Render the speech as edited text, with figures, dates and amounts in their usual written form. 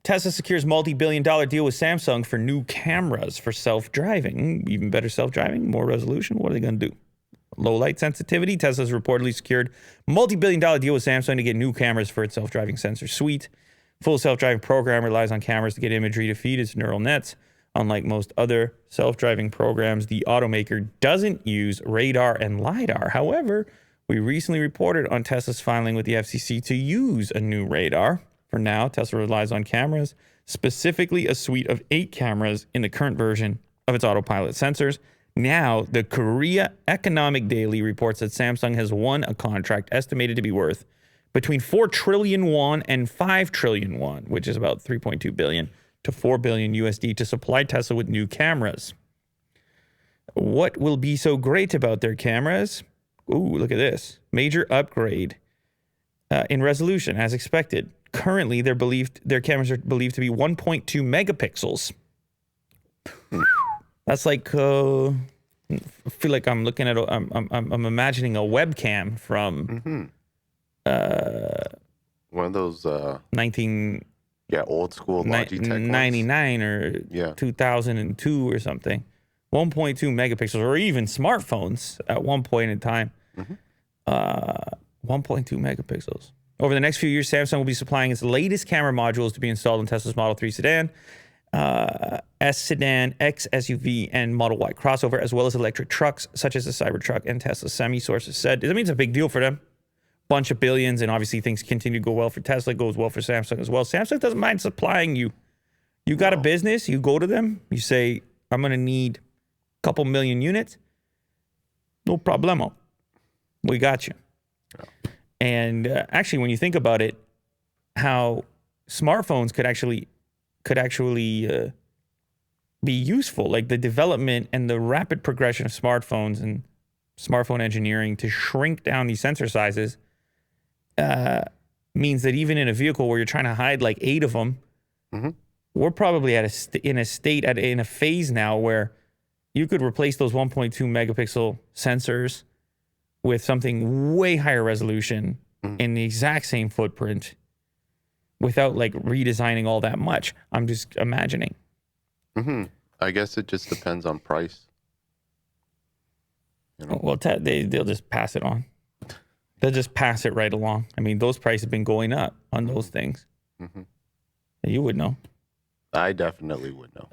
Tesla secures multi-billion-dollar deal with Samsung for new cameras for self-driving. Even better self-driving, more resolution. What are they going to do? Low light sensitivity. Tesla's reportedly secured multi-billion-dollar deal with Samsung to get new cameras for its self-driving sensor suite. Full self-driving program relies on cameras to get imagery to feed its neural nets. Unlike most other self-driving programs, the automaker doesn't use radar and LiDAR. However, we recently reported on Tesla's filing with the FCC to use a new radar. For now, Tesla relies on cameras, specifically a suite of 8 cameras in the current version of its autopilot sensors. Now, the Korea Economic Daily reports that Samsung has won a contract estimated to be worth between 4 trillion won and 5 trillion won, which is about 3.2 billion to 4 billion USD, to supply Tesla with new cameras. What will be so great about their cameras? Ooh, look at this. Major upgrade in resolution, as expected. Currently, their cameras are believed to be 1.2 megapixels. That's like, I feel like I'm looking at, I'm imagining a webcam from one of those old school Logitech 99 or 2002 or something. 1.2 megapixels, or even smartphones at one point in time. 1.2 megapixels. Over the next few years, Samsung will be supplying its latest camera modules to be installed in Tesla's Model 3 sedan, S sedan, X SUV, and Model Y crossover, as well as electric trucks such as the Cybertruck and Tesla Semi. Sources said that means a big deal for them. Bunch of billions, and obviously things continue to go well for Tesla. It goes well for Samsung as well. Samsung doesn't mind supplying you. You got a business, you go to them, you say, I'm going to need a couple million units. No problemo. We got you. Yeah. And actually, when you think about it, how smartphones could actually be useful, like the development and the rapid progression of smartphones and smartphone engineering to shrink down these sensor sizes means that even in a vehicle where you're trying to hide like 8 of them, we're probably in a phase now where you could replace those 1.2 megapixel sensors with something way higher resolution in the exact same footprint without like redesigning all that much. I'm just imagining. I guess it just depends on price. You know? Well, they'll just pass it on. They'll just pass it right along. I mean, those prices have been going up on those things. You would know. I definitely would know.